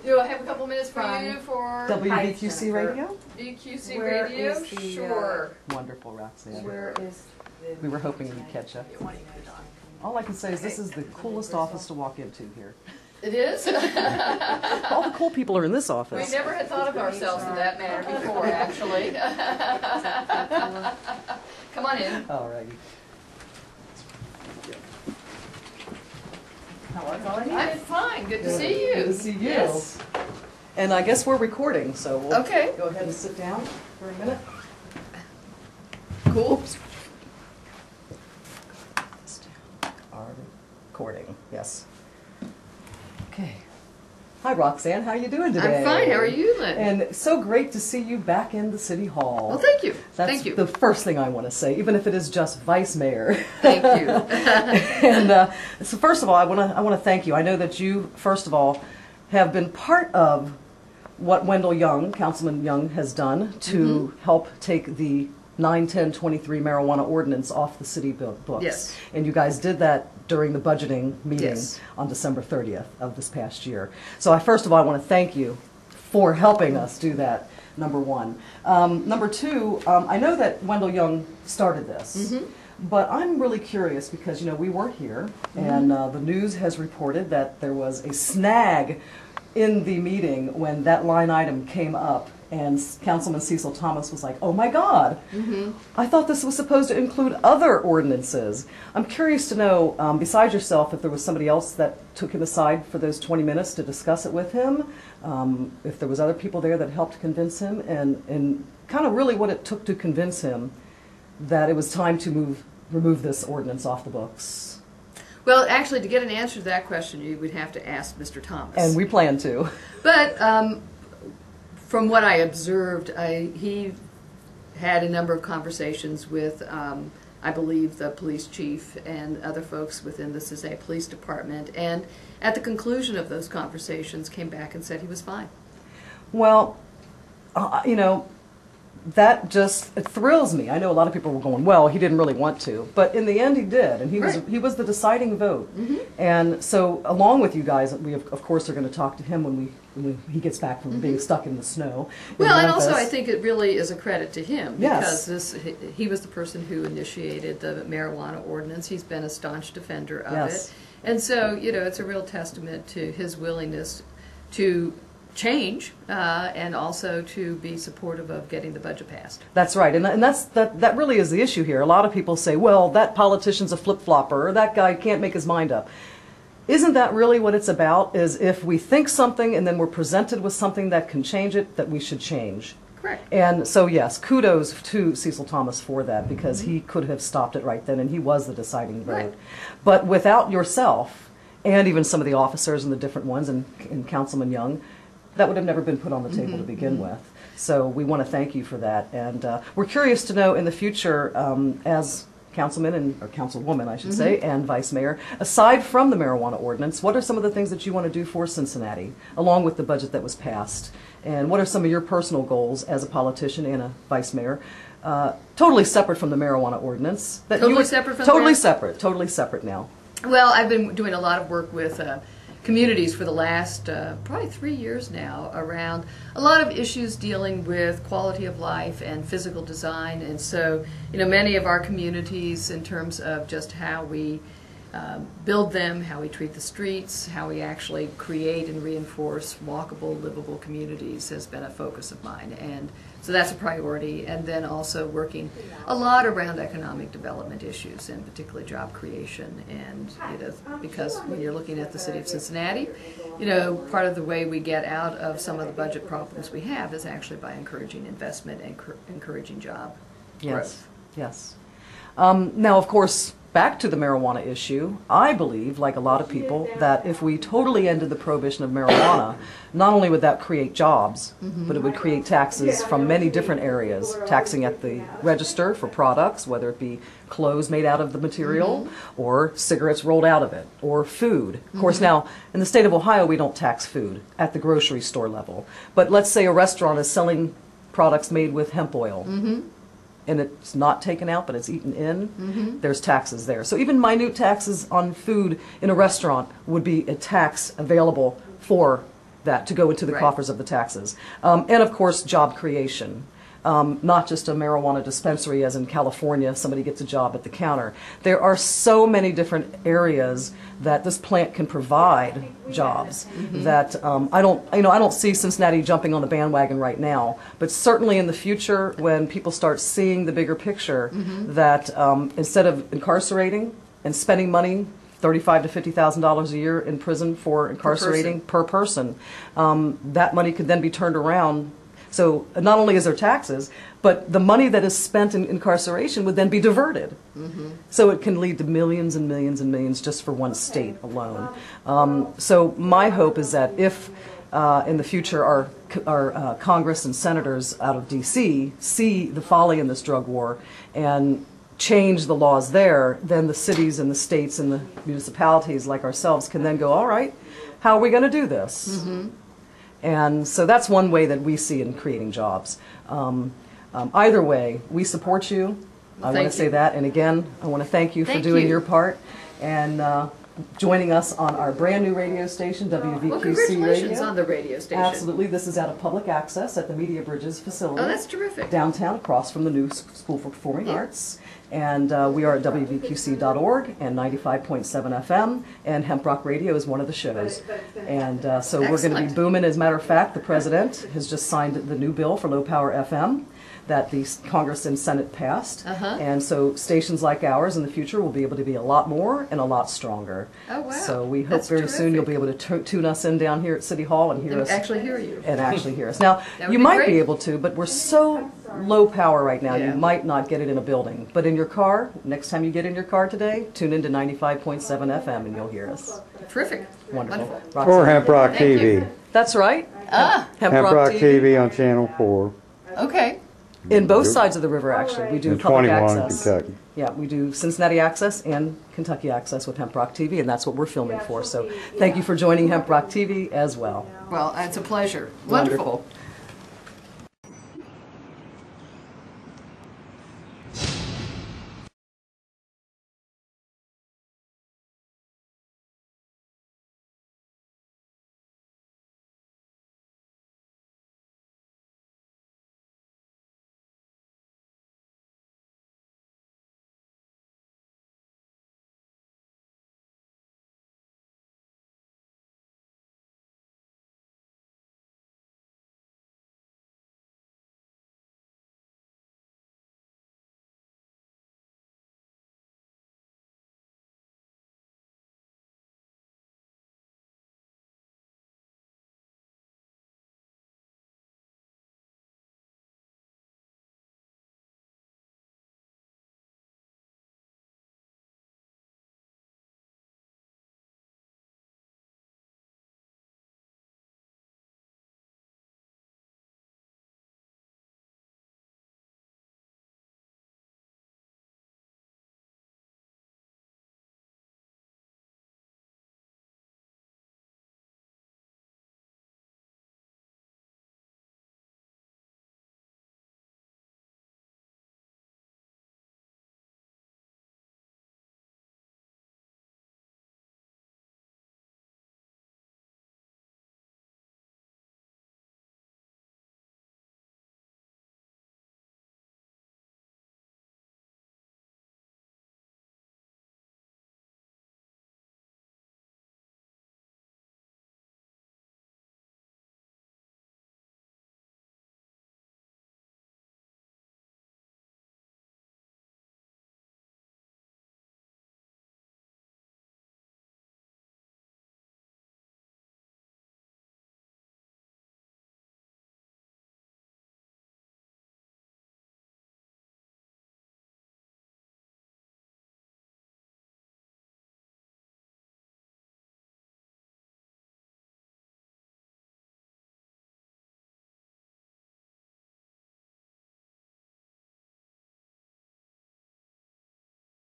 Do I have a couple minutes for Fine. you for WBQC Radio? BQC Where Radio? is the, Sure. Wonderful, Roxanne. Where is the... We were hoping we'd catch up. All I can say is this is the coolest office to walk into here. It is? All the cool people are in this We office. never had thought of ourselves in that manner before, actually. Come on in. All righty. How was all I I'm needed? fine. Good to see you. Good to see you. Yes. And I guess we're recording, so we'll Okay. go ahead and sit down for a minute. Cool. Our recording, yes. Okay. Hi, Roxanne. How are you doing today? I'm fine. How are you, Lynn? And so great to see you back in the City Hall. Well, thank you. That's Thank you. the first thing I want to say, even if it is just Vice Mayor. Thank you. And so first of all, I want to thank you. I know that you, first of all, have been part of what Wendell Young, Councilman Young, has done to help take the 9/10/23 marijuana ordinance off the city books. Yes. And you guys did that during the budgeting meeting Yes. on December 30th of this past year. So first of all, I want to thank you for helping us do that, number one. Number two, I know that Wendell Young started this. But I'm really curious because, you know, we weren't here, and the news has reported that there was a snag in the meeting when that line item came up, and Councilman Cecil Thomas was like, oh my God, I thought this was supposed to include other ordinances. I'm curious to know, besides yourself, if there was somebody else that took him aside for those 20 minutes to discuss it with him, if there was other people there that helped convince him, and kind of really what it took to convince him that it was time to remove this ordinance off the books. Well, actually, to get an answer to that question, you would have to ask Mr. Thomas. And we plan to. But from what I observed, he had a number of conversations with, I believe, the police chief and other folks within the Cincinnati Police Department. And at the conclusion of those conversations, came back and said he was fine. Well, you know, that just, it thrills me. I know a lot of people were going, well, he didn't really want to. But in the end, he did. And he was the deciding vote. And so along with you guys, we of course are going to talk to him when he gets back from being stuck in the snow. Well, and also I think it really is a credit to him Yes. because he was the person who initiated the marijuana ordinance. He's been a staunch defender of Yes. it. And so, you know, it's a real testament to his willingness to change and also to be supportive of getting the budget passed. That's right, and that really is the issue here. A lot of people say, well, that politician's a flip-flopper, or that guy can't make his mind up. Isn't that really what it's about, is if we think something and then we're presented with something that can change it, that we should change? Correct. And so, yes, kudos to Cecil Thomas for that, because he could have stopped it right then, and he was the deciding vote. Right. But without yourself, and even some of the officers and the different ones, and Councilman Young, that would have never been put on the table to begin with. So we want to thank you for that. And we're curious to know in the future, as councilman, or councilwoman, I should say, and vice mayor, aside from the marijuana ordinance, what are some of the things that you want to do for Cincinnati, along with the budget that was passed? And what are some of your personal goals as a politician and a vice mayor, totally separate from the marijuana ordinance? Totally separate from Totally the separate, totally separate now. Well, I've been doing a lot of work with communities for the last probably 3 years now around a lot of issues dealing with quality of life and physical design. And so, you know, many of our communities, in terms of just how we build them, how we treat the streets, how we actually create and reinforce walkable, livable communities has been a focus of mine. And so that's a priority. And then also working a lot around economic development issues, and particularly job creation. And you know, because when you're looking at the city of Cincinnati, you know, part of the way we get out of some of the budget problems we have is actually by encouraging investment and encouraging job growth. Yes. Now, of course, back to the marijuana issue, I believe, like a lot of people, that if we totally ended the prohibition of marijuana, not only would that create jobs, but it would create taxes from many different areas, taxing at the register for products, whether it be clothes made out of the material, or cigarettes rolled out of it, or food. Of course, now, in the state of Ohio, we don't tax food at the grocery store level. But let's say a restaurant is selling products made with hemp oil. And it's not taken out, but it's eaten in, there's taxes there. So even minute taxes on food in a restaurant would be a tax available for that to go into the Right. coffers of the taxes. And of course, job creation. Not just a marijuana dispensary as in California, somebody gets a job at the counter. There are so many different areas that this plant can provide jobs that I don't see Cincinnati jumping on the bandwagon right now, but certainly in the future when people start seeing the bigger picture that instead of incarcerating and spending money $35,000 to $50,000 a year in prison for incarcerating per person, that money could then be turned around. So not only is there taxes, but the money that is spent in incarceration would then be diverted. So it can lead to millions and millions and millions just for one state alone. So my hope is that if in the future our Congress and senators out of D.C. see the folly in this drug war and change the laws there, then the cities and the states and the municipalities like ourselves can then go, all right, how are we going to do this? And so that's one way that we see in creating jobs. Either way, we support you. I want to say that. And again, I want to thank you for doing your part and joining us on our brand new radio station, WVQC Well, congratulations Radio. on the radio station. Absolutely. This is out of public access at the Media Bridges facility. Oh, that's terrific. Downtown, across from the new School for Performing Arts. And we are at WVQC.org and 95.7 FM, and HempRock Radio is one of the shows. And so we're going to be booming. As a matter of fact, the President has just signed the new bill for low-power FM that the Congress and Senate passed. And so stations like ours in the future will be able to be a lot more and a lot stronger. Oh, wow. So we hope very soon you'll be able to tune us in down here at City Hall and hear us. Actually hear you. And actually hear us. Now, you might be able to, but we're so low power right now, you might not get it in a building. But in your car, next time you get in your car today, tune into 95.7 FM and you'll hear us. Terrific. Wonderful. Or HempRock TV. That's right. HempRock TV on Channel 4. Okay. In both sides of the river, actually. We do And public 21 access. Kentucky. Yeah, we do Cincinnati access and Kentucky access with HempRock TV, and that's what we're filming for. So thank you for joining HempRock TV as well. Well, it's a pleasure. Wonderful.